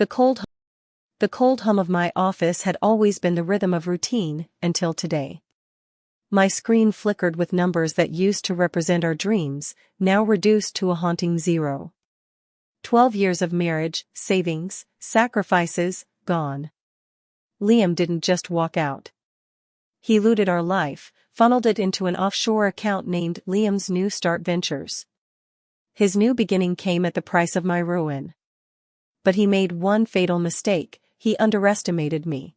The cold, the cold hum of my office had always been the rhythm of routine, until today. My screen flickered with numbers that used to represent our dreams, now reduced to a haunting zero. 12 years of marriage, savings, sacrifices, gone. Liam didn't just walk out. He looted our life, funneled it into an offshore account named Liam's New Start Ventures. His new beginning came at the price of my ruin. But he made one fatal mistake: he underestimated me.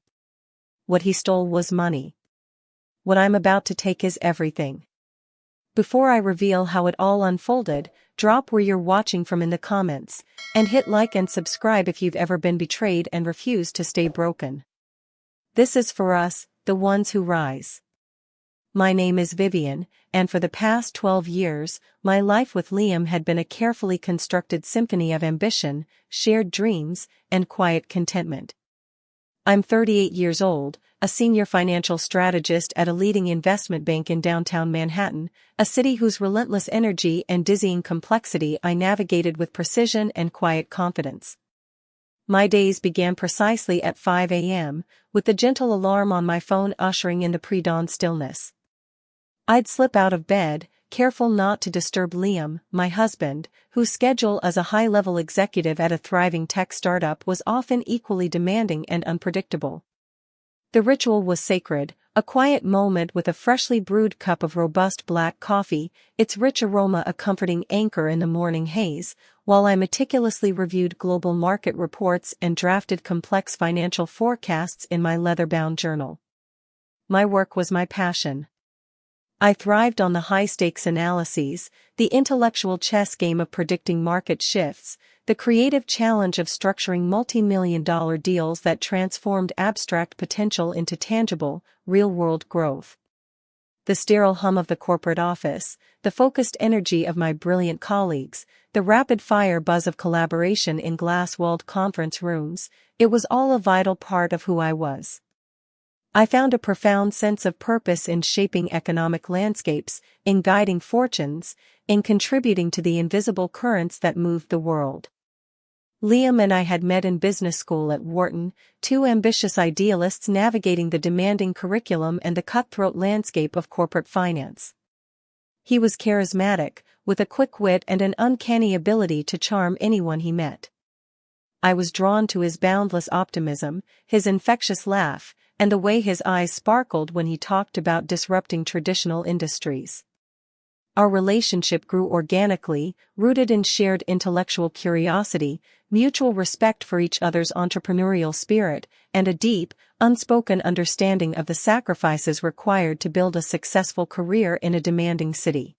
What he stole was money. What I'm about to take is everything. Before I reveal how it all unfolded, drop where you're watching from in the comments, and hit like and subscribe if you've ever been betrayed and refused to stay broken. This is for us, the ones who rise. My name is Vivian, and for the past 12 years, my life with Liam had been a carefully constructed symphony of ambition, shared dreams, and quiet contentment. I'm 38 years old, a senior financial strategist at a leading investment bank in downtown Manhattan, a city whose relentless energy and dizzying complexity I navigated with precision and quiet confidence. My days began precisely at 5 a.m., with the gentle alarm on my phone ushering in the pre-dawn stillness. I'd slip out of bed, careful not to disturb Liam, my husband, whose schedule as a high-level executive at a thriving tech startup was often equally demanding and unpredictable. The ritual was sacred, a quiet moment with a freshly brewed cup of robust black coffee, its rich aroma a comforting anchor in the morning haze, while I meticulously reviewed global market reports and drafted complex financial forecasts in my leather-bound journal. My work was my passion. I thrived on the high-stakes analyses, the intellectual chess game of predicting market shifts, the creative challenge of structuring multi-million-dollar deals that transformed abstract potential into tangible, real-world growth. The sterile hum of the corporate office, the focused energy of my brilliant colleagues, the rapid-fire buzz of collaboration in glass-walled conference rooms, it was all a vital part of who I was. I found a profound sense of purpose in shaping economic landscapes, in guiding fortunes, in contributing to the invisible currents that moved the world. Liam and I had met in business school at Wharton, two ambitious idealists navigating the demanding curriculum and the cutthroat landscape of corporate finance. He was charismatic, with a quick wit and an uncanny ability to charm anyone he met. I was drawn to his boundless optimism, his infectious laugh, and the way his eyes sparkled when he talked about disrupting traditional industries. Our relationship grew organically, rooted in shared intellectual curiosity, mutual respect for each other's entrepreneurial spirit, and a deep, unspoken understanding of the sacrifices required to build a successful career in a demanding city.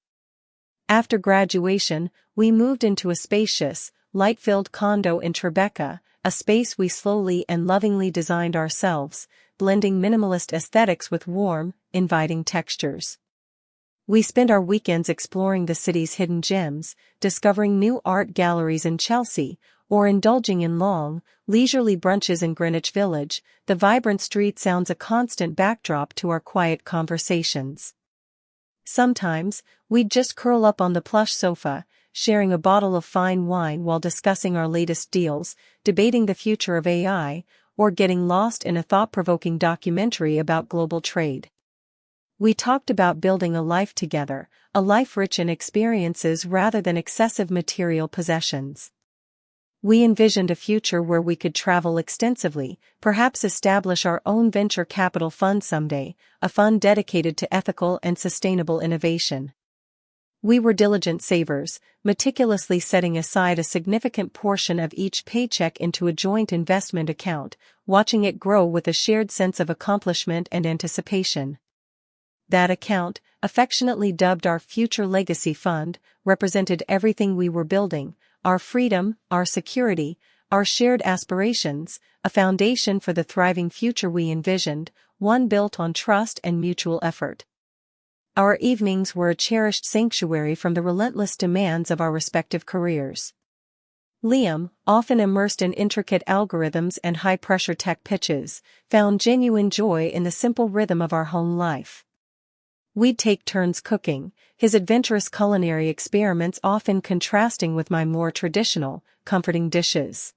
After graduation, we moved into a spacious, light-filled condo in Tribeca, a space we slowly and lovingly designed ourselves, blending minimalist aesthetics with warm, inviting textures. We spent our weekends exploring the city's hidden gems, discovering new art galleries in Chelsea, or indulging in long, leisurely brunches in Greenwich Village. The vibrant street sounds a constant backdrop to our quiet conversations. Sometimes, we'd just curl up on the plush sofa, sharing a bottle of fine wine while discussing our latest deals, debating the future of AI, or getting lost in a thought-provoking documentary about global trade. We talked about building a life together, a life rich in experiences rather than excessive material possessions. We envisioned a future where we could travel extensively, perhaps establish our own venture capital fund someday, a fund dedicated to ethical and sustainable innovation. We were diligent savers, meticulously setting aside a significant portion of each paycheck into a joint investment account, watching it grow with a shared sense of accomplishment and anticipation. That account, affectionately dubbed our Future Legacy Fund, represented everything we were building: our freedom, our security, our shared aspirations, a foundation for the thriving future we envisioned, one built on trust and mutual effort. Our evenings were a cherished sanctuary from the relentless demands of our respective careers. Liam, often immersed in intricate algorithms and high-pressure tech pitches, found genuine joy in the simple rhythm of our home life. We'd take turns cooking, his adventurous culinary experiments often contrasting with my more traditional, comforting dishes.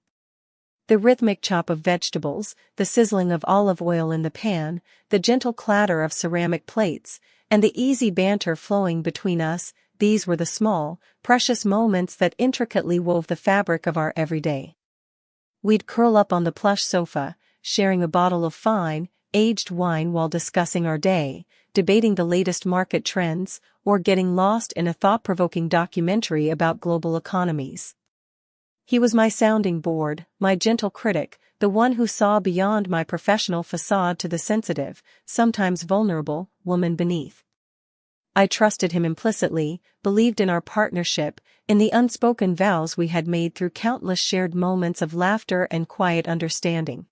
The rhythmic chop of vegetables, the sizzling of olive oil in the pan, the gentle clatter of ceramic plates, and the easy banter flowing between us, these were the small, precious moments that intricately wove the fabric of our everyday. We'd curl up on the plush sofa, sharing a bottle of fine, aged wine while discussing our day, debating the latest market trends, or getting lost in a thought-provoking documentary about global economies. He was my sounding board, my gentle critic, the one who saw beyond my professional facade to the sensitive, sometimes vulnerable, woman beneath. I trusted him implicitly, believed in our partnership, in the unspoken vows we had made through countless shared moments of laughter and quiet understanding.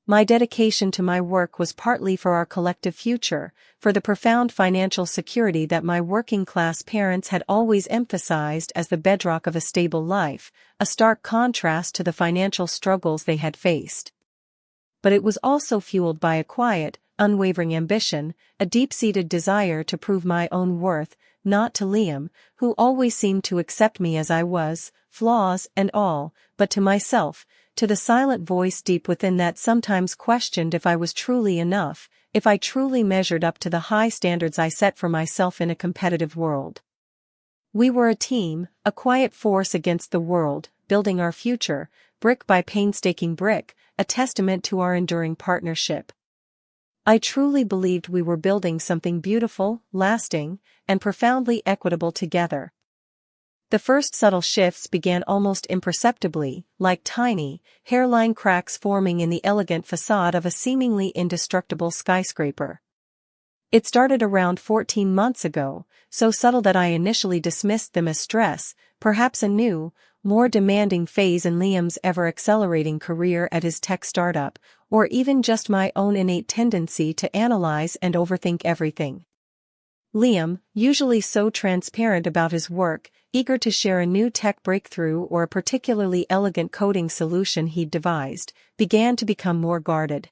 My dedication to my work was partly for our collective future, for the profound financial security that my working-class parents had always emphasized as the bedrock of a stable life, a stark contrast to the financial struggles they had faced. But it was also fueled by a quiet, unwavering ambition, a deep-seated desire to prove my own worth, not to Liam, who always seemed to accept me as I was, flaws and all, but to myself, to the silent voice deep within that sometimes questioned if I was truly enough, if I truly measured up to the high standards I set for myself in a competitive world. We were a team, a quiet force against the world, building our future, brick by painstaking brick, a testament to our enduring partnership. I truly believed we were building something beautiful, lasting, and profoundly equitable together. The first subtle shifts began almost imperceptibly, like tiny, hairline cracks forming in the elegant facade of a seemingly indestructible skyscraper. It started around 14 months ago, so subtle that I initially dismissed them as stress, perhaps a new, more demanding phase in Liam's ever-accelerating career at his tech startup, or even just my own innate tendency to analyze and overthink everything. Liam, usually so transparent about his work, eager to share a new tech breakthrough or a particularly elegant coding solution he'd devised, began to become more guarded.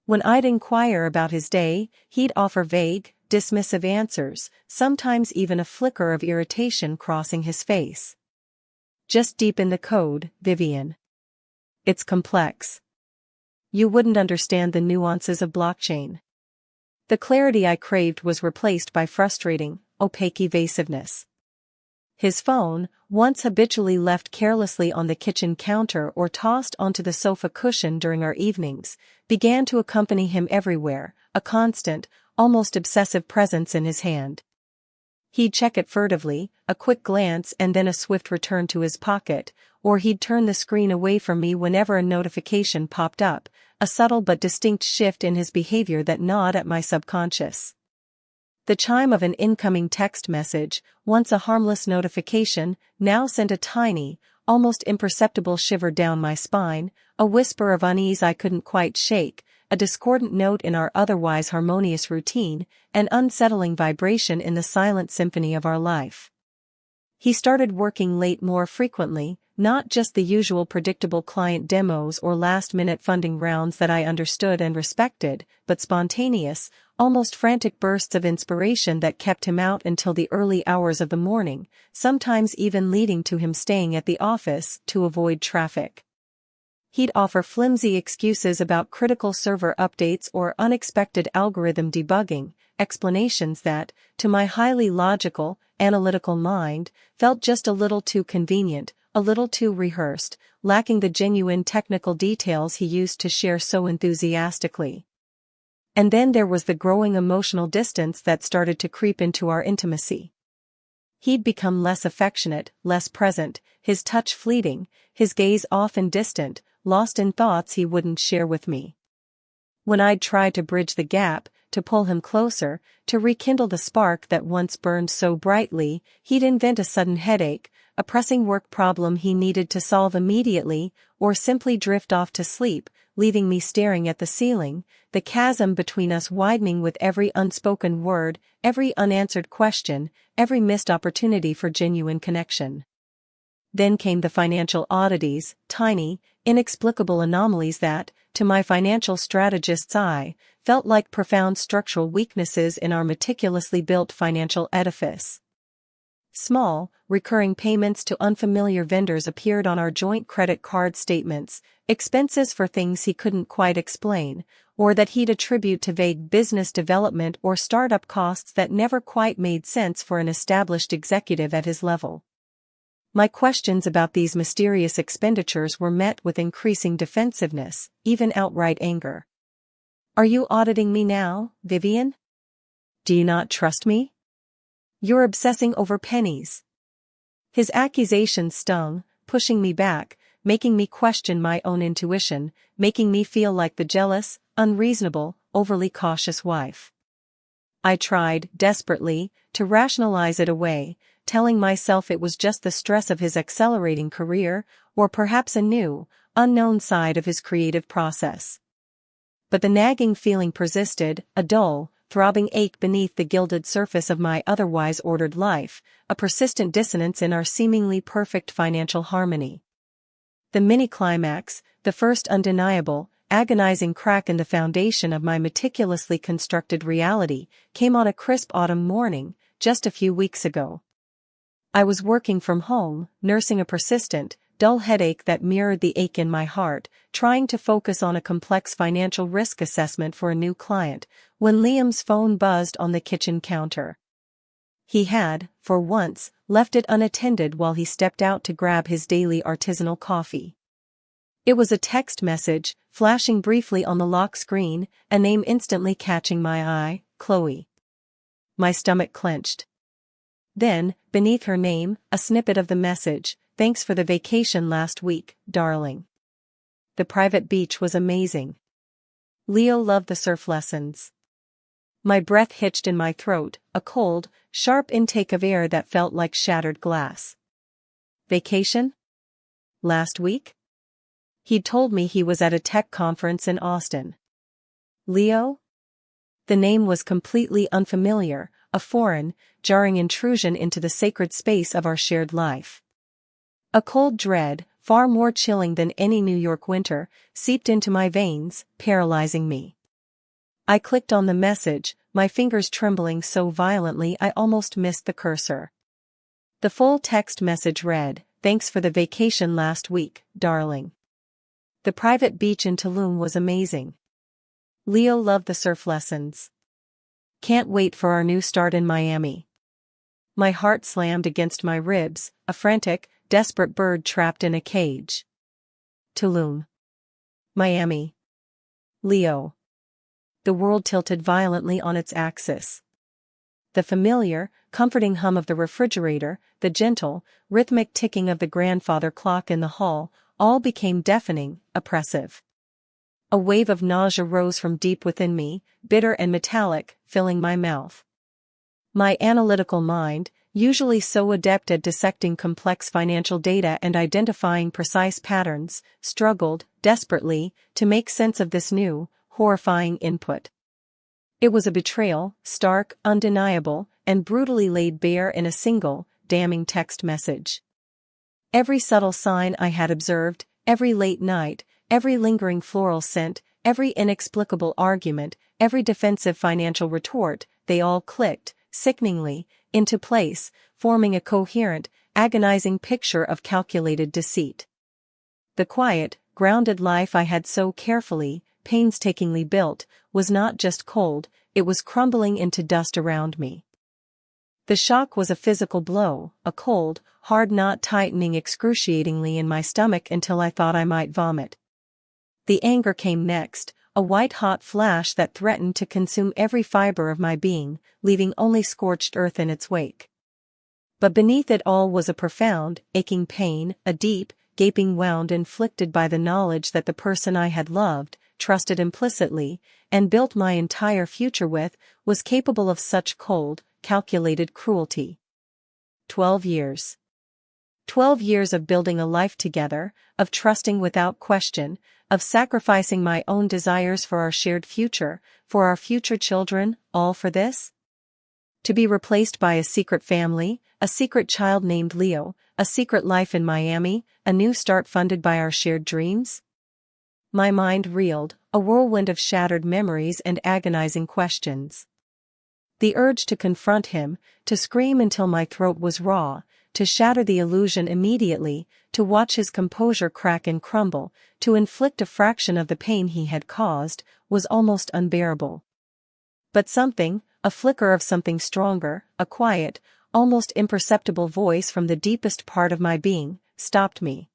When I'd inquire about his day, he'd offer vague, dismissive answers, sometimes even a flicker of irritation crossing his face. Just deep in the code, Vivian. It's complex. You wouldn't understand the nuances of blockchain. The clarity I craved was replaced by frustrating, opaque evasiveness. His phone, once habitually left carelessly on the kitchen counter or tossed onto the sofa cushion during our evenings, began to accompany him everywhere, a constant, almost obsessive presence in his hand. He'd check it furtively, a quick glance and then a swift return to his pocket, or he'd turn the screen away from me whenever a notification popped up, a subtle but distinct shift in his behavior that gnawed at my subconscious. The chime of an incoming text message, once a harmless notification, now sent a tiny, almost imperceptible shiver down my spine, a whisper of unease I couldn't quite shake, a discordant note in our otherwise harmonious routine, an unsettling vibration in the silent symphony of our life. He started working late more frequently, not just the usual predictable client demos or last-minute funding rounds that I understood and respected, but spontaneous, almost frantic bursts of inspiration that kept him out until the early hours of the morning, sometimes even leading to him staying at the office to avoid traffic. He'd offer flimsy excuses about critical server updates or unexpected algorithm debugging, explanations that, to my highly logical, analytical mind, felt just a little too convenient, a little too rehearsed, lacking the genuine technical details he used to share so enthusiastically. And then there was the growing emotional distance that started to creep into our intimacy. He'd become less affectionate, less present, his touch fleeting, his gaze often distant, lost in thoughts he wouldn't share with me. When I'd try to bridge the gap, to pull him closer, to rekindle the spark that once burned so brightly, he'd invent a sudden headache, a pressing work problem he needed to solve immediately, or simply drift off to sleep, leaving me staring at the ceiling, the chasm between us widening with every unspoken word, every unanswered question, every missed opportunity for genuine connection. Then came the financial oddities, tiny, inexplicable anomalies that, to my financial strategist's eye, felt like profound structural weaknesses in our meticulously built financial edifice. Small, recurring payments to unfamiliar vendors appeared on our joint credit card statements, expenses for things he couldn't quite explain, or that he'd attribute to vague business development or startup costs that never quite made sense for an established executive at his level. My questions about these mysterious expenditures were met with increasing defensiveness, even outright anger. "Are you auditing me now, Vivian? Do you not trust me? You're obsessing over pennies." His accusations stung, pushing me back, making me question my own intuition, making me feel like the jealous, unreasonable, overly cautious wife. I tried, desperately, to rationalize it away, telling myself it was just the stress of his accelerating career, or perhaps a new, unknown side of his creative process. But the nagging feeling persisted, a dull, throbbing ache beneath the gilded surface of my otherwise ordered life, a persistent dissonance in our seemingly perfect financial harmony. The mini-climax, the first undeniable, agonizing crack in the foundation of my meticulously constructed reality, came on a crisp autumn morning, just a few weeks ago. I was working from home, nursing a persistent, dull headache that mirrored the ache in my heart, trying to focus on a complex financial risk assessment for a new client, when Liam's phone buzzed on the kitchen counter. He had, for once, left it unattended while he stepped out to grab his daily artisanal coffee. It was a text message, flashing briefly on the lock screen, a name instantly catching my eye, Chloe. My stomach clenched. Then, beneath her name, a snippet of the message: "Thanks for the vacation last week, darling. The private beach was amazing. Leo loved the surf lessons." My breath hitched in my throat, a cold, sharp intake of air that felt like shattered glass. Vacation? Last week? He'd told me he was at a tech conference in Austin. Leo? The name was completely unfamiliar, a foreign, jarring intrusion into the sacred space of our shared life. A cold dread, far more chilling than any New York winter, seeped into my veins, paralyzing me. I clicked on the message, my fingers trembling so violently I almost missed the cursor. The full text message read, "Thanks for the vacation last week, darling. The private beach in Tulum was amazing. Leo loved the surf lessons. Can't wait for our new start in Miami." My heart slammed against my ribs, a frantic, desperate bird trapped in a cage. Tulum. Miami. Leo. The world tilted violently on its axis. The familiar, comforting hum of the refrigerator, the gentle, rhythmic ticking of the grandfather clock in the hall, all became deafening, oppressive. A wave of nausea rose from deep within me, bitter and metallic, filling my mouth. My analytical mind, usually so adept at dissecting complex financial data and identifying precise patterns, struggled, desperately, to make sense of this new, horrifying input. It was a betrayal, stark, undeniable, and brutally laid bare in a single, damning text message. Every subtle sign I had observed, every late night, every lingering floral scent, every inexplicable argument, every defensive financial retort, they all clicked, sickeningly, into place, forming a coherent, agonizing picture of calculated deceit. The quiet, grounded life I had so carefully, painstakingly built, was not just cold, it was crumbling into dust around me. The shock was a physical blow, a cold, hard knot tightening excruciatingly in my stomach until I thought I might vomit. The anger came next, a white-hot flash that threatened to consume every fiber of my being, leaving only scorched earth in its wake. But beneath it all was a profound, aching pain, a deep, gaping wound inflicted by the knowledge that the person I had loved, trusted implicitly, and built my entire future with, was capable of such cold, calculated cruelty. 12 years. 12 years of building a life together, of trusting without question, of sacrificing my own desires for our shared future, for our future children, all for this? To be replaced by a secret family, a secret child named Leo, a secret life in Miami, a new start funded by our shared dreams? My mind reeled, a whirlwind of shattered memories and agonizing questions. The urge to confront him, to scream until my throat was raw, to shatter the illusion immediately, to watch his composure crack and crumble, to inflict a fraction of the pain he had caused, was almost unbearable. But something, a flicker of something stronger, a quiet, almost imperceptible voice from the deepest part of my being, stopped me.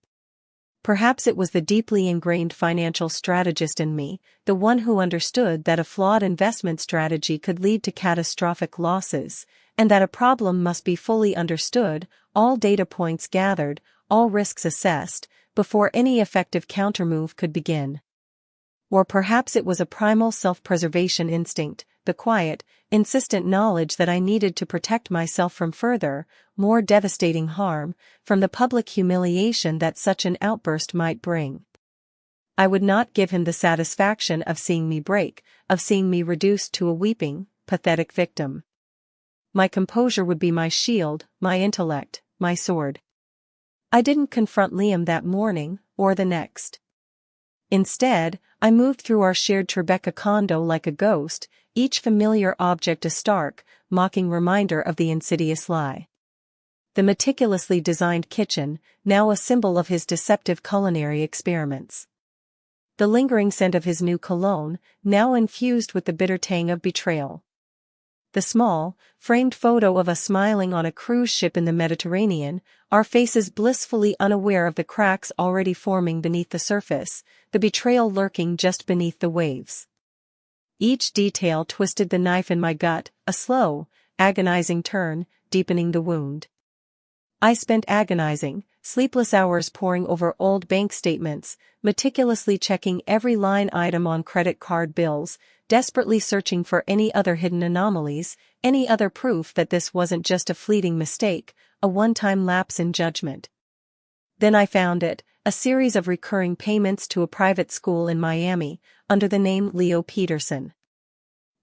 Perhaps it was the deeply ingrained financial strategist in me, the one who understood that a flawed investment strategy could lead to catastrophic losses, and that a problem must be fully understood, all data points gathered, all risks assessed, before any effective countermove could begin. Or perhaps it was a primal self-preservation instinct, the quiet, insistent knowledge that I needed to protect myself from further, more devastating harm, from the public humiliation that such an outburst might bring. I would not give him the satisfaction of seeing me break, of seeing me reduced to a weeping, pathetic victim. My composure would be my shield, my intellect, my sword. I didn't confront Liam that morning, or the next. Instead, I moved through our shared Tribeca condo like a ghost, each familiar object a stark, mocking reminder of the insidious lie. The meticulously designed kitchen, now a symbol of his deceptive culinary experiments. The lingering scent of his new cologne, now infused with the bitter tang of betrayal. The small, framed photo of us smiling on a cruise ship in the Mediterranean, our faces blissfully unaware of the cracks already forming beneath the surface, the betrayal lurking just beneath the waves. Each detail twisted the knife in my gut, a slow, agonizing turn, deepening the wound. I spent agonizing, sleepless hours poring over old bank statements, meticulously checking every line item on credit card bills, desperately searching for any other hidden anomalies, any other proof that this wasn't just a fleeting mistake, a one-time lapse in judgment. Then I found it, a series of recurring payments to a private school in Miami, under the name Leo Peterson.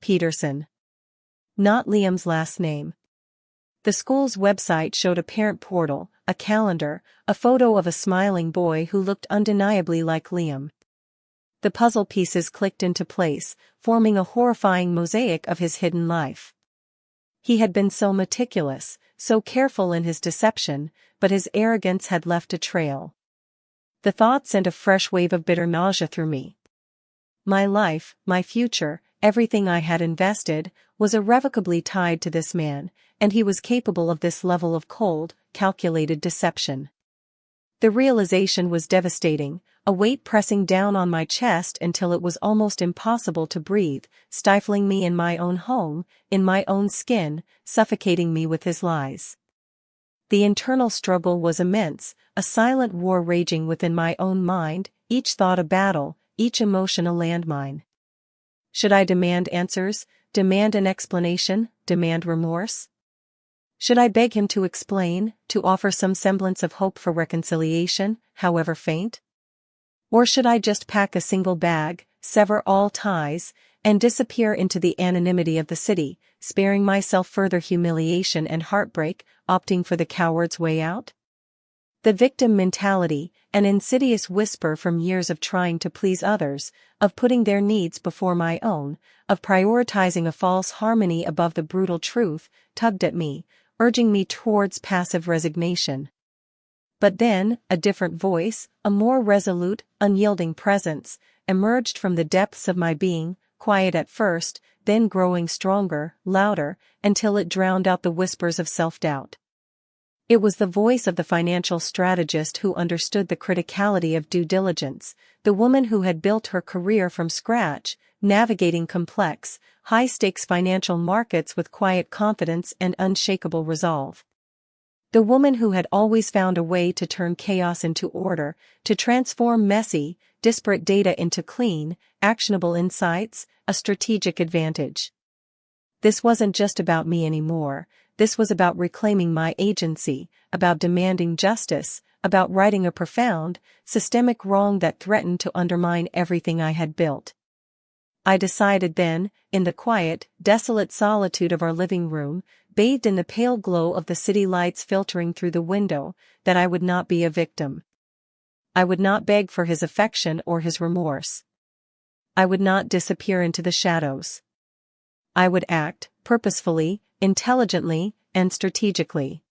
Peterson. Not Liam's last name. The school's website showed a parent portal, a calendar, a photo of a smiling boy who looked undeniably like Liam. The puzzle pieces clicked into place, forming a horrifying mosaic of his hidden life. He had been so meticulous, so careful in his deception, but his arrogance had left a trail. The thought sent a fresh wave of bitter nausea through me. My life, my future, everything I had invested, was irrevocably tied to this man, and he was capable of this level of cold, calculated deception. The realization was devastating, a weight pressing down on my chest until it was almost impossible to breathe, stifling me in my own home, in my own skin, suffocating me with his lies. The internal struggle was immense, a silent war raging within my own mind, each thought a battle, each emotion a landmine. Should I demand answers, demand an explanation, demand remorse? Should I beg him to explain, to offer some semblance of hope for reconciliation, however faint? Or should I just pack a single bag, sever all ties, and disappear into the anonymity of the city, sparing myself further humiliation and heartbreak, opting for the coward's way out? The victim mentality, an insidious whisper from years of trying to please others, of putting their needs before my own, of prioritizing a false harmony above the brutal truth, tugged at me, urging me towards passive resignation. But then, a different voice, a more resolute, unyielding presence, emerged from the depths of my being, quiet at first, then growing stronger, louder, until it drowned out the whispers of self-doubt. It was the voice of the financial strategist who understood the criticality of due diligence, the woman who had built her career from scratch, navigating complex, high-stakes financial markets with quiet confidence and unshakable resolve. The woman who had always found a way to turn chaos into order, to transform messy, disparate data into clean, actionable insights, a strategic advantage. This wasn't just about me anymore, this was about reclaiming my agency, about demanding justice, about righting a profound, systemic wrong that threatened to undermine everything I had built. I decided then, in the quiet, desolate solitude of our living room, bathed in the pale glow of the city lights filtering through the window, that I would not be a victim. I would not beg for his affection or his remorse. I would not disappear into the shadows. I would act, purposefully, intelligently, and strategically.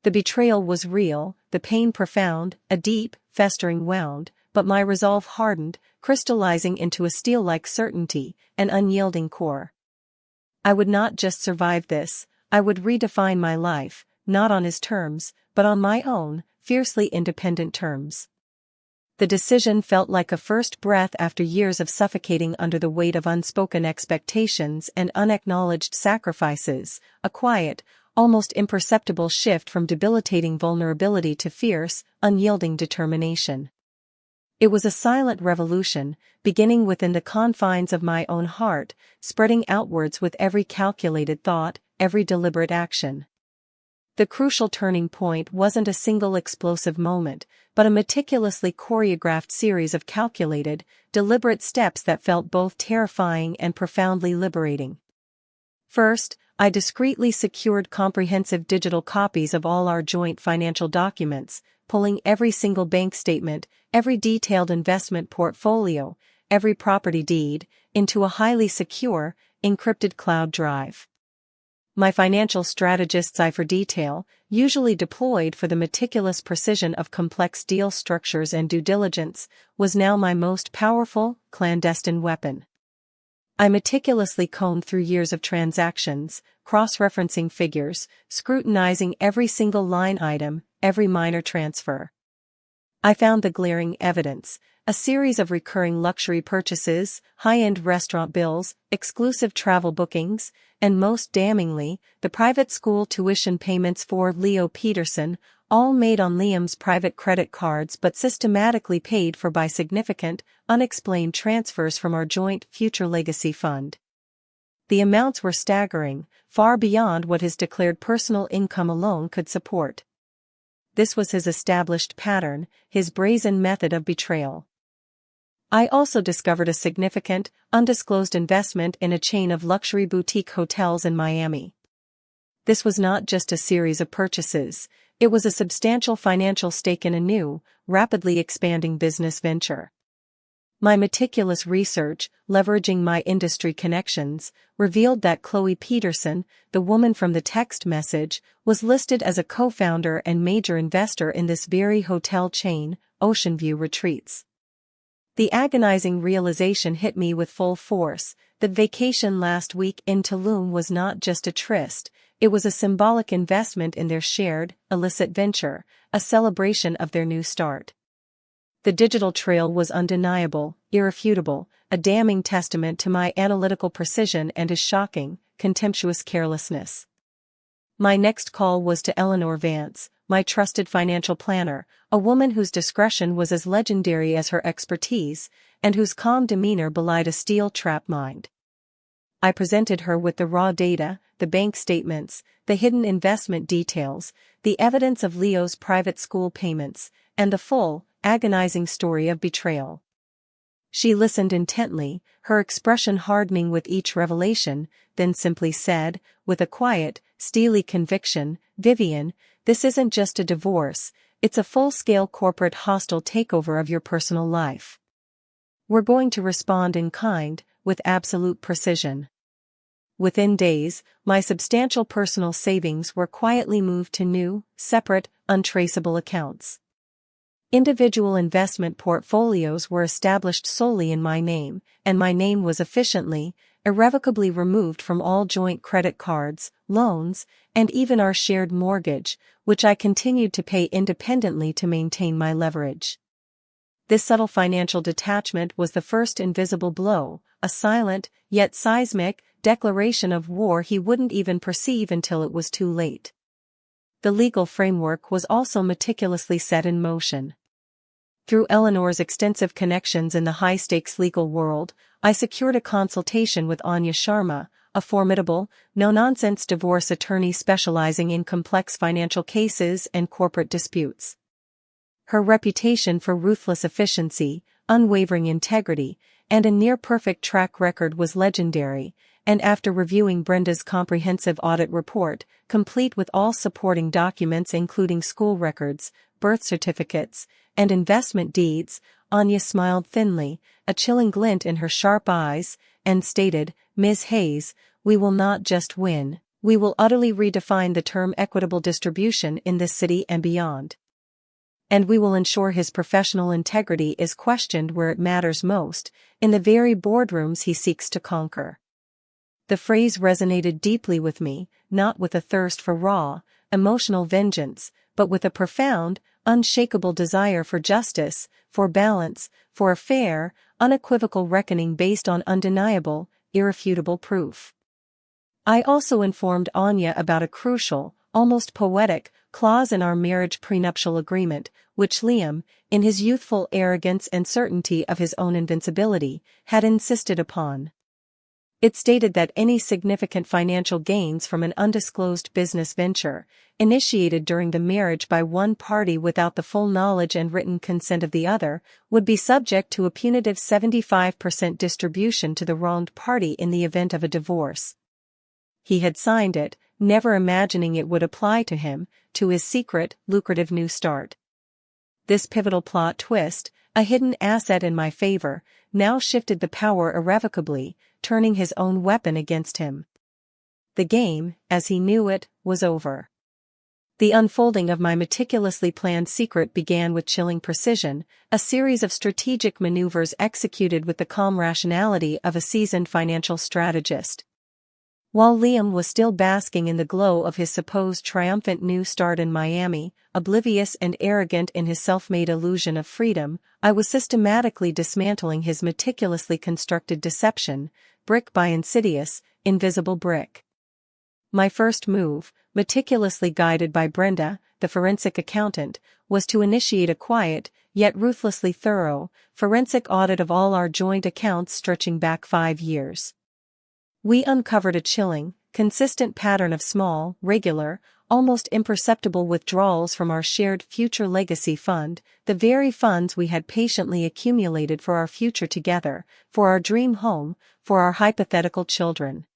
The betrayal was real, the pain profound, a deep, festering wound, but my resolve hardened, crystallizing into a steel-like certainty, an unyielding core. I would not just survive this, I would redefine my life, not on his terms, but on my own, fiercely independent terms. The decision felt like a first breath after years of suffocating under the weight of unspoken expectations and unacknowledged sacrifices, a quiet, almost imperceptible shift from debilitating vulnerability to fierce, unyielding determination. It was a silent revolution, beginning within the confines of my own heart, spreading outwards with every calculated thought, every deliberate action. The crucial turning point wasn't a single explosive moment, but a meticulously choreographed series of calculated, deliberate steps that felt both terrifying and profoundly liberating. First, I discreetly secured comprehensive digital copies of all our joint financial documents, pulling every single bank statement, every detailed investment portfolio, every property deed, into a highly secure, encrypted cloud drive. My financial strategist's eye for detail, usually deployed for the meticulous precision of complex deal structures and due diligence, was now my most powerful, clandestine weapon. I meticulously combed through years of transactions, cross-referencing figures, scrutinizing every single line item, every minor transfer. I found the glaring evidence: a series of recurring luxury purchases, high-end restaurant bills, exclusive travel bookings, and most damningly, the private school tuition payments for Leo Peterson, all made on Liam's private credit cards but systematically paid for by significant, unexplained transfers from our joint future legacy fund. The amounts were staggering, far beyond what his declared personal income alone could support. This was his established pattern, his brazen method of betrayal. I also discovered a significant, undisclosed investment in a chain of luxury boutique hotels in Miami. This was not just a series of purchases, it was a substantial financial stake in a new, rapidly expanding business venture. My meticulous research, leveraging my industry connections, revealed that Chloe Peterson, the woman from the text message, was listed as a co-founder and major investor in this very hotel chain, Oceanview Retreats. The agonizing realization hit me with full force: that vacation last week in Tulum was not just a tryst, it was a symbolic investment in their shared, illicit venture, a celebration of their new start. The digital trail was undeniable, irrefutable, a damning testament to my analytical precision and his shocking, contemptuous carelessness. My next call was to Eleanor Vance, my trusted financial planner, a woman whose discretion was as legendary as her expertise, and whose calm demeanor belied a steel-trap mind. I presented her with the raw data, the bank statements, the hidden investment details, the evidence of Leo's private school payments, and the full, agonizing story of betrayal. She listened intently, her expression hardening with each revelation, then simply said, with a quiet, steely conviction, "Vivian, this isn't just a divorce, it's a full-scale corporate hostile takeover of your personal life. We're going to respond in kind, with absolute precision." Within days, my substantial personal savings were quietly moved to new, separate, untraceable accounts. Individual investment portfolios were established solely in my name, and my name was efficiently, irrevocably removed from all joint credit cards, loans, and even our shared mortgage, which I continued to pay independently to maintain my leverage. This subtle financial detachment was the first invisible blow, a silent, yet seismic, declaration of war he wouldn't even perceive until it was too late. The legal framework was also meticulously set in motion. Through Eleanor's extensive connections in the high-stakes legal world, I secured a consultation with Anya Sharma, a formidable, no-nonsense divorce attorney specializing in complex financial cases and corporate disputes. Her reputation for ruthless efficiency, unwavering integrity, and a near-perfect track record was legendary, and after reviewing Brenda's comprehensive audit report, complete with all supporting documents including school records, birth certificates, and investment deeds, Anya smiled thinly, a chilling glint in her sharp eyes, and stated, "Ms. Hayes, we will not just win, we will utterly redefine the term equitable distribution in this city and beyond. And we will ensure his professional integrity is questioned where it matters most, in the very boardrooms he seeks to conquer. The phrase resonated deeply with me, not with a thirst for raw, emotional vengeance, but with a profound, unshakable desire for justice, for balance, for a fair, unequivocal reckoning based on undeniable, irrefutable proof. I also informed Anya about a crucial, almost poetic, clause in our marriage prenuptial agreement, which Liam, in his youthful arrogance and certainty of his own invincibility, had insisted upon. It stated that any significant financial gains from an undisclosed business venture, initiated during the marriage by one party without the full knowledge and written consent of the other, would be subject to a punitive 75% distribution to the wronged party in the event of a divorce. He had signed it, never imagining it would apply to him, to his secret, lucrative new start. This pivotal plot twist, a hidden asset in my favor, now shifted the power irrevocably, turning his own weapon against him. The game, as he knew it, was over. The unfolding of my meticulously planned secret began with chilling precision, a series of strategic maneuvers executed with the calm rationality of a seasoned financial strategist. While Liam was still basking in the glow of his supposed triumphant new start in Miami, oblivious and arrogant in his self-made illusion of freedom, I was systematically dismantling his meticulously constructed deception, brick by insidious, invisible brick. My first move, meticulously guided by Brenda, the forensic accountant, was to initiate a quiet, yet ruthlessly thorough, forensic audit of all our joint accounts stretching back 5 years. We uncovered a chilling, consistent pattern of small, regular, almost imperceptible withdrawals from our shared future legacy fund, the very funds we had patiently accumulated for our future together, for our dream home, for our hypothetical children.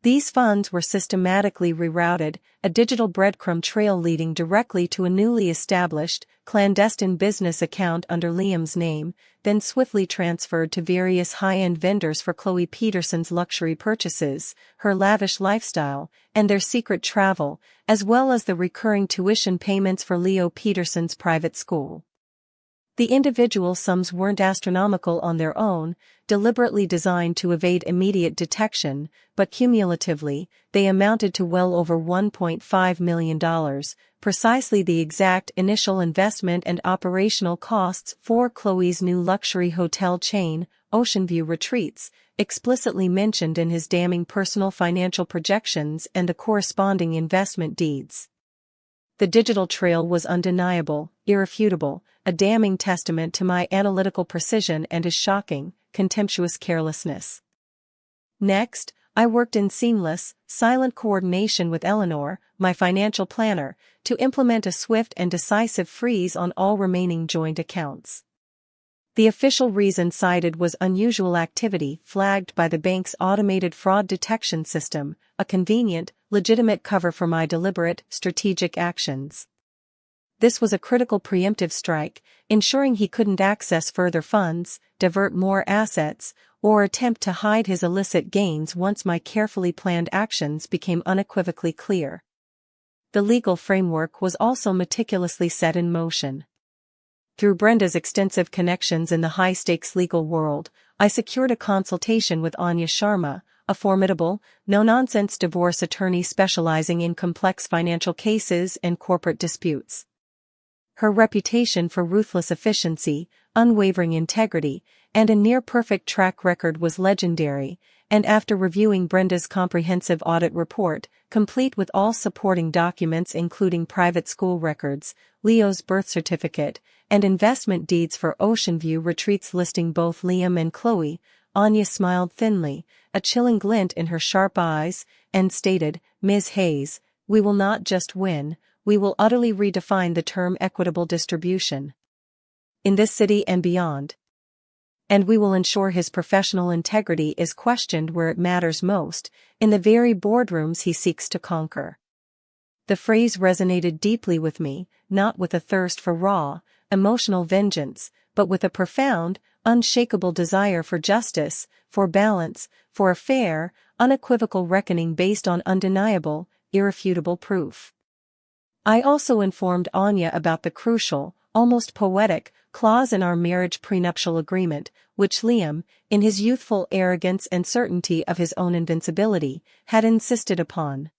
These funds were systematically rerouted, a digital breadcrumb trail leading directly to a newly established, clandestine business account under Liam's name, then swiftly transferred to various high-end vendors for Chloe Peterson's luxury purchases, her lavish lifestyle, and their secret travel, as well as the recurring tuition payments for Leo Peterson's private school. The individual sums weren't astronomical on their own, deliberately designed to evade immediate detection, but cumulatively, they amounted to well over $1.5 million, precisely the exact initial investment and operational costs for Chloe's new luxury hotel chain, Oceanview Retreats, explicitly mentioned in his damning personal financial projections and the corresponding investment deeds. The digital trail was undeniable, irrefutable, a damning testament to my analytical precision and his shocking, contemptuous carelessness. Next, I worked in seamless, silent coordination with Eleanor, my financial planner, to implement a swift and decisive freeze on all remaining joint accounts. The official reason cited was unusual activity flagged by the bank's automated fraud detection system, a convenient, legitimate cover for my deliberate, strategic actions. This was a critical preemptive strike, ensuring he couldn't access further funds, divert more assets, or attempt to hide his illicit gains once my carefully planned actions became unequivocally clear. The legal framework was also meticulously set in motion. Through Brenda's extensive connections in the high-stakes legal world, I secured a consultation with Anya Sharma, a formidable, no-nonsense divorce attorney specializing in complex financial cases and corporate disputes. Her reputation for ruthless efficiency, unwavering integrity, and a near-perfect track record was legendary, and after reviewing Brenda's comprehensive audit report, complete with all supporting documents including private school records, Leo's birth certificate, and investment deeds for Oceanview Retreats listing both Liam and Chloe, Anya smiled thinly, a chilling glint in her sharp eyes, and stated, "Ms. Hayes, we will not just win, we will utterly redefine the term equitable distribution in this city and beyond. And we will ensure his professional integrity is questioned where it matters most, in the very boardrooms he seeks to conquer." The phrase resonated deeply with me, not with a thirst for raw, emotional vengeance, but with a profound, unshakable desire for justice, for balance, for a fair, unequivocal reckoning based on undeniable, irrefutable proof. I also informed Anya about the crucial, almost poetic, clause in our marriage prenuptial agreement, which Liam, in his youthful arrogance and certainty of his own invincibility, had insisted upon.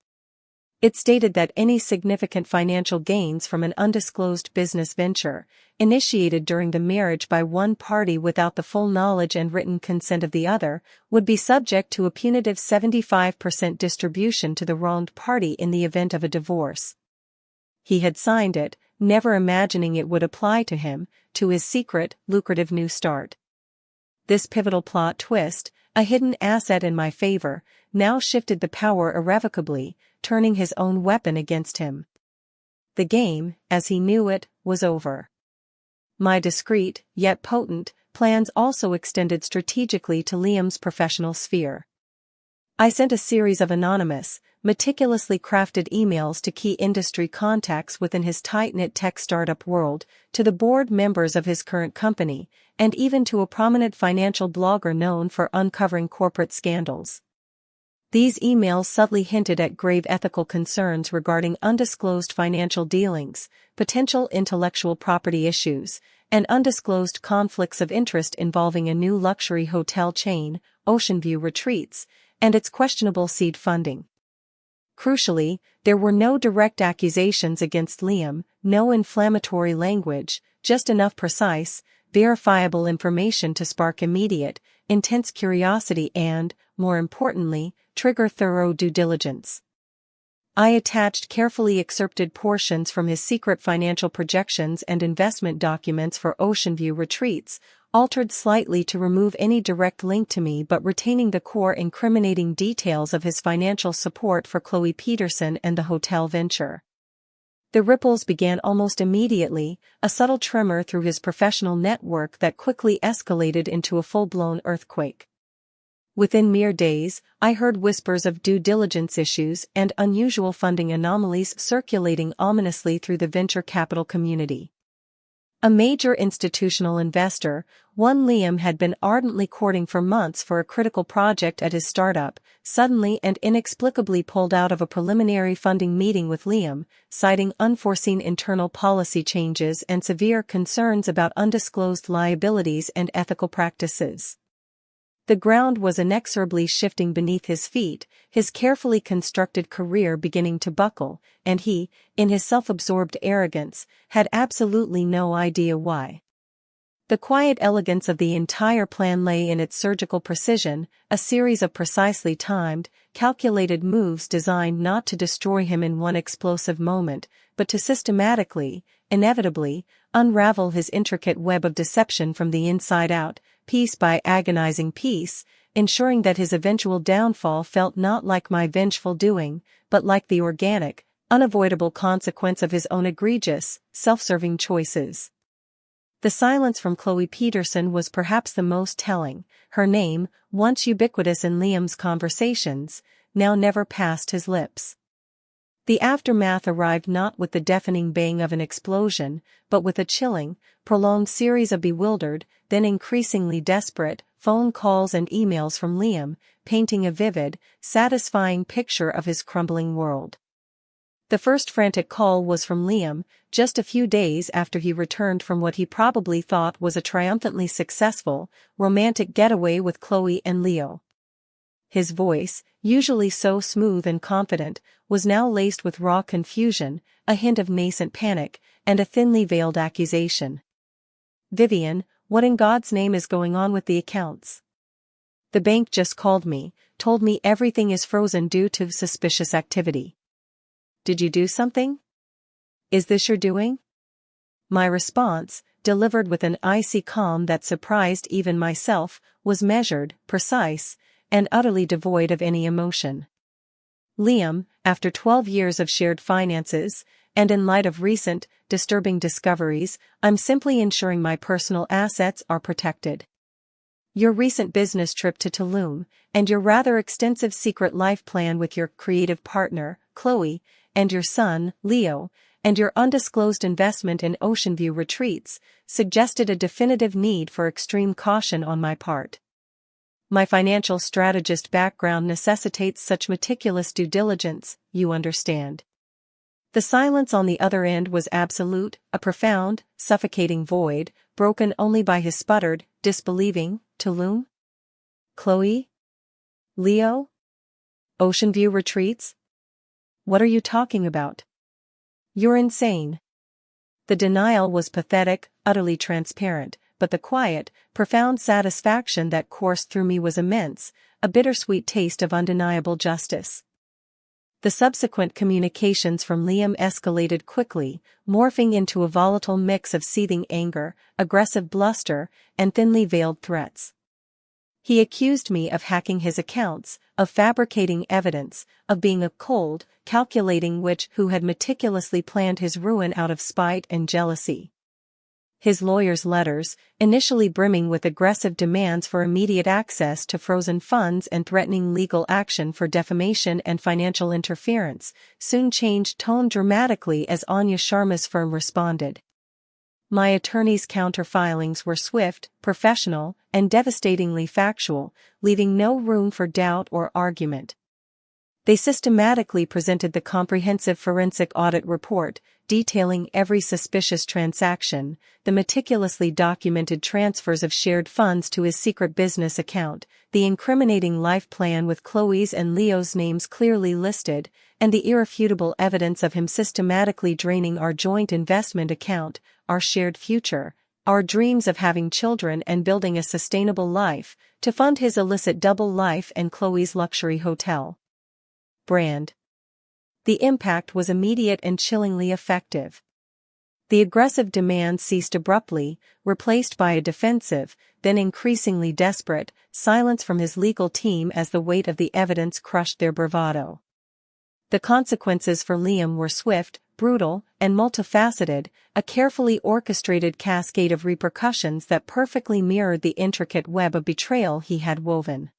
It stated that any significant financial gains from an undisclosed business venture, initiated during the marriage by one party without the full knowledge and written consent of the other, would be subject to a punitive 75% distribution to the wronged party in the event of a divorce. He had signed it, never imagining it would apply to him, to his secret, lucrative new start. This pivotal plot twist, a hidden asset in my favor, now shifted the power irrevocably, turning his own weapon against him. The game, as he knew it, was over. My discreet, yet potent, plans also extended strategically to Liam's professional sphere. I sent a series of anonymous, meticulously crafted emails to key industry contacts within his tight-knit tech startup world, to the board members of his current company, and even to a prominent financial blogger known for uncovering corporate scandals. These emails subtly hinted at grave ethical concerns regarding undisclosed financial dealings, potential intellectual property issues, and undisclosed conflicts of interest involving a new luxury hotel chain, Oceanview Retreats, and its questionable seed funding. Crucially, there were no direct accusations against Liam, no inflammatory language, just enough precise, verifiable information to spark immediate, intense curiosity and, more importantly, trigger thorough due diligence. I attached carefully excerpted portions from his secret financial projections and investment documents for Oceanview Retreats, altered slightly to remove any direct link to me but retaining the core incriminating details of his financial support for Chloe Peterson and the hotel venture. The ripples began almost immediately, a subtle tremor through his professional network that quickly escalated into a full-blown earthquake. Within mere days, I heard whispers of due diligence issues and unusual funding anomalies circulating ominously through the venture capital community. A major institutional investor, one Liam had been ardently courting for months for a critical project at his startup, suddenly and inexplicably pulled out of a preliminary funding meeting with Liam, citing unforeseen internal policy changes and severe concerns about undisclosed liabilities and ethical practices. The ground was inexorably shifting beneath his feet, his carefully constructed career beginning to buckle, and he, in his self-absorbed arrogance, had absolutely no idea why. The quiet elegance of the entire plan lay in its surgical precision, a series of precisely timed, calculated moves designed not to destroy him in one explosive moment, but to systematically, inevitably, unravel his intricate web of deception from the inside out, piece by agonizing piece, ensuring that his eventual downfall felt not like my vengeful doing, but like the organic, unavoidable consequence of his own egregious, self-serving choices. The silence from Chloe Peterson was perhaps the most telling. Her name, once ubiquitous in Liam's conversations, now never passed his lips. The aftermath arrived not with the deafening bang of an explosion, but with a chilling, prolonged series of bewildered, then increasingly desperate, phone calls and emails from Liam, painting a vivid, satisfying picture of his crumbling world. The first frantic call was from Liam, just a few days after he returned from what he probably thought was a triumphantly successful, romantic getaway with Chloe and Leo. His voice, usually so smooth and confident, was now laced with raw confusion, a hint of nascent panic, and a thinly veiled accusation. "Vivian, what in God's name is going on with the accounts? The bank just called me, told me everything is frozen due to suspicious activity. Did you do something? Is this your doing?" My response, delivered with an icy calm that surprised even myself, was measured, precise, and utterly devoid of any emotion. "Liam, after 12 years of shared finances, and in light of recent, disturbing discoveries, I'm simply ensuring my personal assets are protected. Your recent business trip to Tulum, and your rather extensive secret life plan with your creative partner, Chloe, and your son, Leo, and your undisclosed investment in Ocean View Retreats suggested a definitive need for extreme caution on my part. My financial strategist background necessitates such meticulous due diligence, you understand. The silence on the other end was absolute, a profound, suffocating void, broken only by his sputtered, disbelieving, "Tulum? Chloe? Leo? Ocean View Retreats? What are you talking about? You're insane." The denial was pathetic, utterly transparent, but the quiet, profound satisfaction that coursed through me was immense, a bittersweet taste of undeniable justice. The subsequent communications from Liam escalated quickly, morphing into a volatile mix of seething anger, aggressive bluster, and thinly veiled threats. He accused me of hacking his accounts, of fabricating evidence, of being a cold, calculating witch who had meticulously planned his ruin out of spite and jealousy. His lawyer's letters, initially brimming with aggressive demands for immediate access to frozen funds and threatening legal action for defamation and financial interference, soon changed tone dramatically as Anya Sharma's firm responded. My attorney's counter-filings were swift, professional, and devastatingly factual, leaving no room for doubt or argument. They systematically presented the comprehensive forensic audit report, detailing every suspicious transaction, the meticulously documented transfers of shared funds to his secret business account, the incriminating life plan with Chloe's and Leo's names clearly listed, and the irrefutable evidence of him systematically draining our joint investment account, our shared future, our dreams of having children and building a sustainable life, to fund his illicit double life and Chloe's luxury hotel brand. The impact was immediate and chillingly effective. The aggressive demand ceased abruptly, replaced by a defensive, then increasingly desperate, silence from his legal team as the weight of the evidence crushed their bravado. The consequences for Liam were swift, brutal, and multifaceted, a carefully orchestrated cascade of repercussions that perfectly mirrored the intricate web of betrayal he had woven.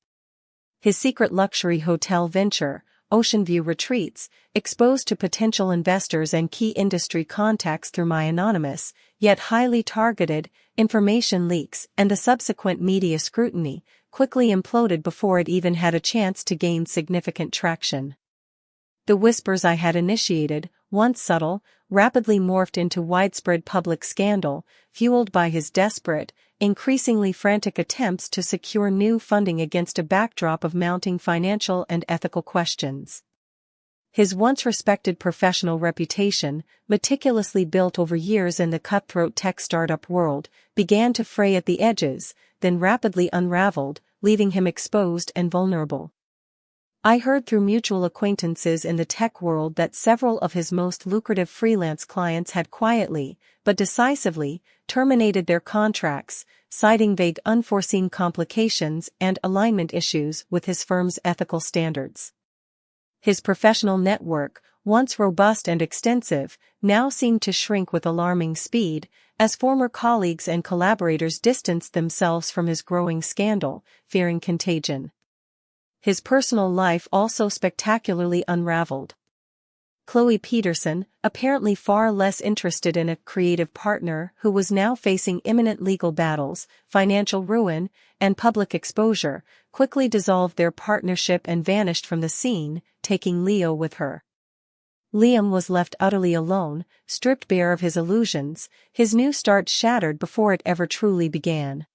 His secret luxury hotel venture, Ocean View Retreats, exposed to potential investors and key industry contacts through my anonymous, yet highly targeted, information leaks and the subsequent media scrutiny, quickly imploded before it even had a chance to gain significant traction. The whispers I had initiated, once subtle, rapidly morphed into widespread public scandal, fueled by his desperate, increasingly frantic attempts to secure new funding against a backdrop of mounting financial and ethical questions. His once respected professional reputation, meticulously built over years in the cutthroat tech startup world, began to fray at the edges, then rapidly unraveled, leaving him exposed and vulnerable. I heard through mutual acquaintances in the tech world that several of his most lucrative freelance clients had quietly, but decisively, terminated their contracts, citing vague unforeseen complications and alignment issues with his firm's ethical standards. His professional network, once robust and extensive, now seemed to shrink with alarming speed, as former colleagues and collaborators distanced themselves from his growing scandal, fearing contagion. His personal life also spectacularly unraveled. Chloe Peterson, apparently far less interested in a creative partner who was now facing imminent legal battles, financial ruin, and public exposure, quickly dissolved their partnership and vanished from the scene, taking Leo with her. Liam was left utterly alone, stripped bare of his illusions, his new start shattered before it ever truly began.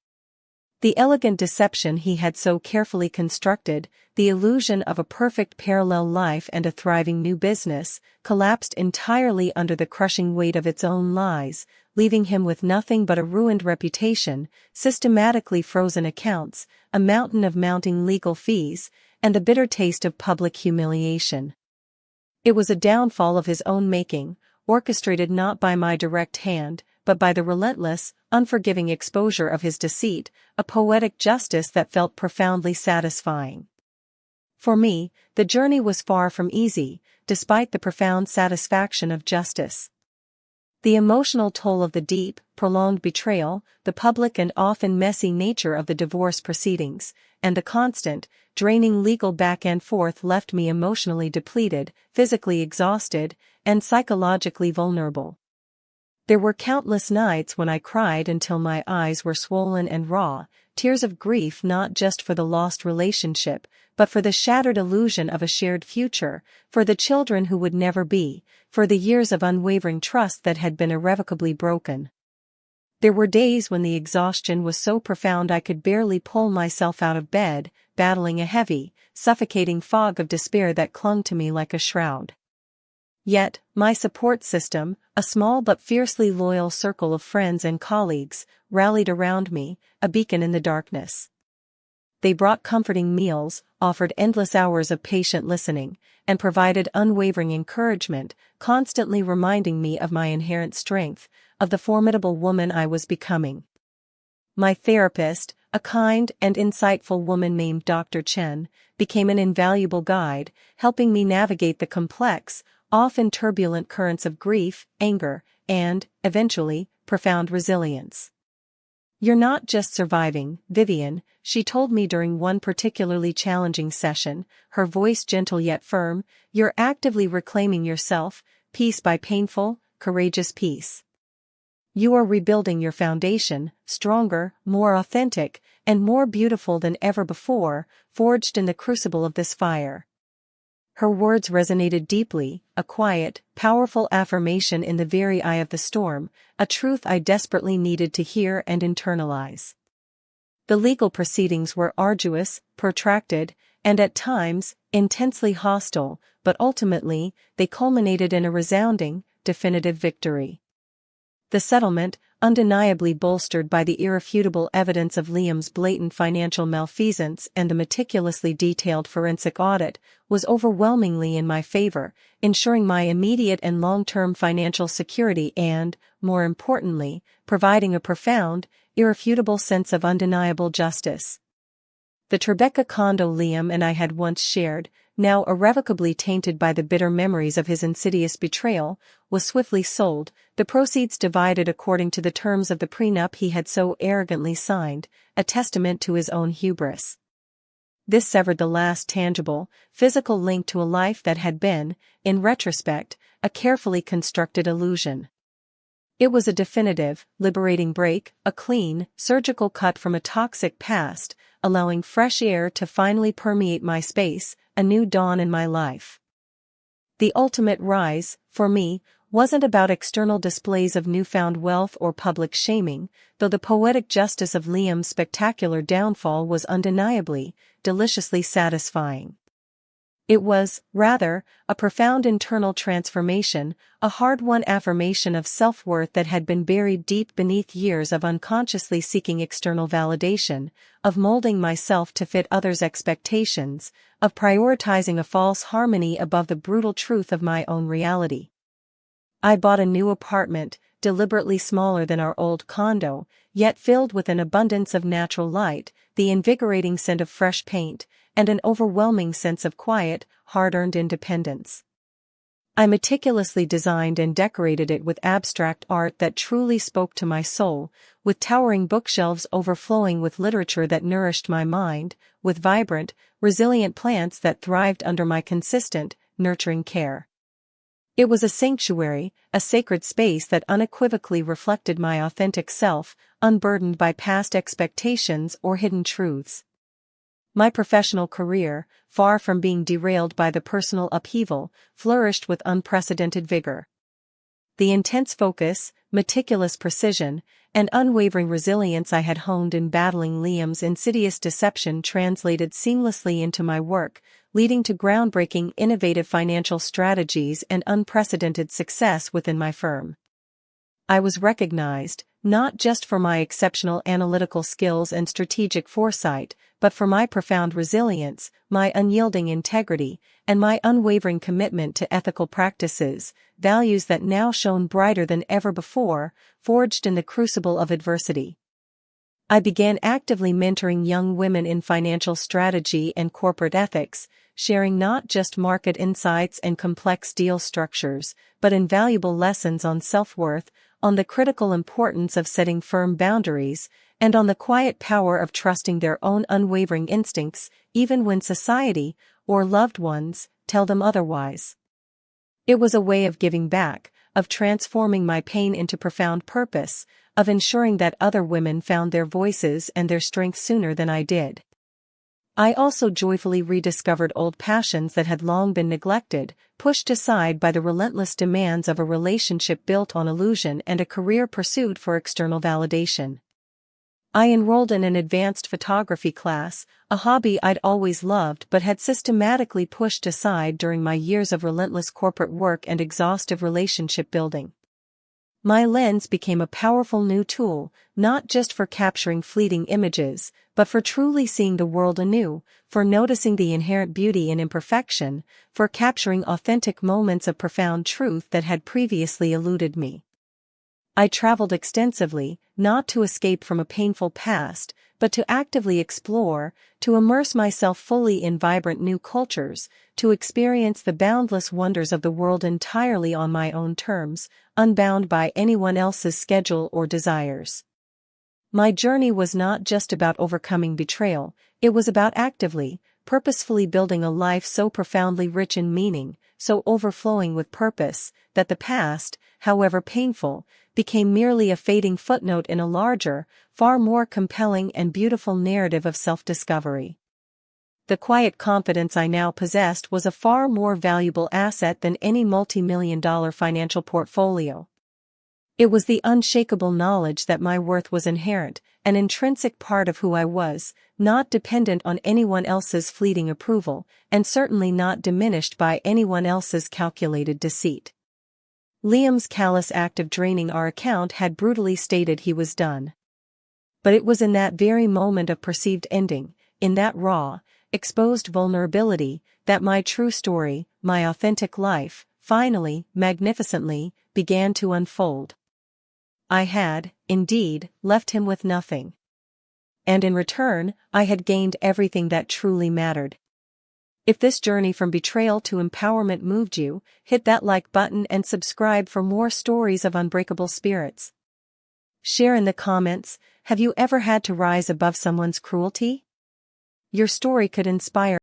The elegant deception he had so carefully constructed, the illusion of a perfect parallel life and a thriving new business, collapsed entirely under the crushing weight of its own lies, leaving him with nothing but a ruined reputation, systematically frozen accounts, a mountain of mounting legal fees, and the bitter taste of public humiliation. It was a downfall of his own making, orchestrated not by my direct hand, but by the relentless, unforgiving exposure of his deceit, a poetic justice that felt profoundly satisfying. For me, the journey was far from easy, despite the profound satisfaction of justice. The emotional toll of the deep, prolonged betrayal, the public and often messy nature of the divorce proceedings, and the constant, draining legal back and forth left me emotionally depleted, physically exhausted, and psychologically vulnerable. There were countless nights when I cried until my eyes were swollen and raw, tears of grief not just for the lost relationship, but for the shattered illusion of a shared future, for the children who would never be, for the years of unwavering trust that had been irrevocably broken. There were days when the exhaustion was so profound I could barely pull myself out of bed, battling a heavy, suffocating fog of despair that clung to me like a shroud. Yet, my support system, a small but fiercely loyal circle of friends and colleagues, rallied around me, a beacon in the darkness. They brought comforting meals, offered endless hours of patient listening, and provided unwavering encouragement, constantly reminding me of my inherent strength, of the formidable woman I was becoming. My therapist, a kind and insightful woman named Dr. Chen, became an invaluable guide, helping me navigate the complex, often turbulent currents of grief, anger, and, eventually, profound resilience. "You're not just surviving, Vivian," she told me during one particularly challenging session, her voice gentle yet firm, "you're actively reclaiming yourself, piece by painful, courageous piece. You are rebuilding your foundation, stronger, more authentic, and more beautiful than ever before, forged in the crucible of this fire." Her words resonated deeply, a quiet, powerful affirmation in the very eye of the storm, a truth I desperately needed to hear and internalize. The legal proceedings were arduous, protracted, and at times, intensely hostile, but ultimately, they culminated in a resounding, definitive victory. The settlement, undeniably bolstered by the irrefutable evidence of Liam's blatant financial malfeasance and the meticulously detailed forensic audit, was overwhelmingly in my favor, ensuring my immediate and long-term financial security and, more importantly, providing a profound, irrefutable sense of undeniable justice. The Tribeca condo Liam and I had once shared, now irrevocably tainted by the bitter memories of his insidious betrayal, was swiftly sold, the proceeds divided according to the terms of the prenup he had so arrogantly signed, a testament to his own hubris. This severed the last tangible, physical link to a life that had been, in retrospect, a carefully constructed illusion. It was a definitive, liberating break, a clean, surgical cut from a toxic past, allowing fresh air to finally permeate my space, a new dawn in my life. The ultimate rise, for me, wasn't about external displays of newfound wealth or public shaming, though the poetic justice of Liam's spectacular downfall was undeniably, deliciously satisfying. It was, rather, a profound internal transformation, a hard-won affirmation of self-worth that had been buried deep beneath years of unconsciously seeking external validation, of molding myself to fit others' expectations, of prioritizing a false harmony above the brutal truth of my own reality. I bought a new apartment, deliberately smaller than our old condo, yet filled with an abundance of natural light, the invigorating scent of fresh paint, and an overwhelming sense of quiet, hard-earned independence. I meticulously designed and decorated it with abstract art that truly spoke to my soul, with towering bookshelves overflowing with literature that nourished my mind, with vibrant, resilient plants that thrived under my consistent, nurturing care. It was a sanctuary, a sacred space that unequivocally reflected my authentic self, unburdened by past expectations or hidden truths. My professional career, far from being derailed by the personal upheaval, flourished with unprecedented vigor. The intense focus, meticulous precision, and unwavering resilience I had honed in battling Liam's insidious deception translated seamlessly into my work, leading to groundbreaking innovative financial strategies and unprecedented success within my firm. I was recognized, not just for my exceptional analytical skills and strategic foresight, but for my profound resilience, my unyielding integrity, and my unwavering commitment to ethical practices, values that now shone brighter than ever before, forged in the crucible of adversity. I began actively mentoring young women in financial strategy and corporate ethics, sharing not just market insights and complex deal structures, but invaluable lessons on self-worth, on the critical importance of setting firm boundaries, and on the quiet power of trusting their own unwavering instincts, even when society, or loved ones, tell them otherwise. It was a way of giving back, of transforming my pain into profound purpose, of ensuring that other women found their voices and their strength sooner than I did. I also joyfully rediscovered old passions that had long been neglected, pushed aside by the relentless demands of a relationship built on illusion and a career pursued for external validation. I enrolled in an advanced photography class, a hobby I'd always loved but had systematically pushed aside during my years of relentless corporate work and exhaustive relationship building. My lens became a powerful new tool, not just for capturing fleeting images, but for truly seeing the world anew, for noticing the inherent beauty in imperfection, for capturing authentic moments of profound truth that had previously eluded me. I traveled extensively, not to escape from a painful past, but to actively explore, to immerse myself fully in vibrant new cultures, to experience the boundless wonders of the world entirely on my own terms, unbound by anyone else's schedule or desires. My journey was not just about overcoming betrayal, it was about actively, purposefully building a life so profoundly rich in meaning, so overflowing with purpose, that the past, however painful, became merely a fading footnote in a larger, far more compelling and beautiful narrative of self-discovery. The quiet confidence I now possessed was a far more valuable asset than any multi-million-dollar financial portfolio. It was the unshakable knowledge that my worth was inherent, an intrinsic part of who I was, not dependent on anyone else's fleeting approval, and certainly not diminished by anyone else's calculated deceit. Liam's callous act of draining our account had brutally stated he was done. But it was in that very moment of perceived ending, in that raw, exposed vulnerability, that my true story, my authentic life, finally, magnificently, began to unfold. I had, indeed, left him with nothing. And in return, I had gained everything that truly mattered. If this journey from betrayal to empowerment moved you, hit that like button and subscribe for more stories of unbreakable spirits. Share in the comments, have you ever had to rise above someone's cruelty? Your story could inspire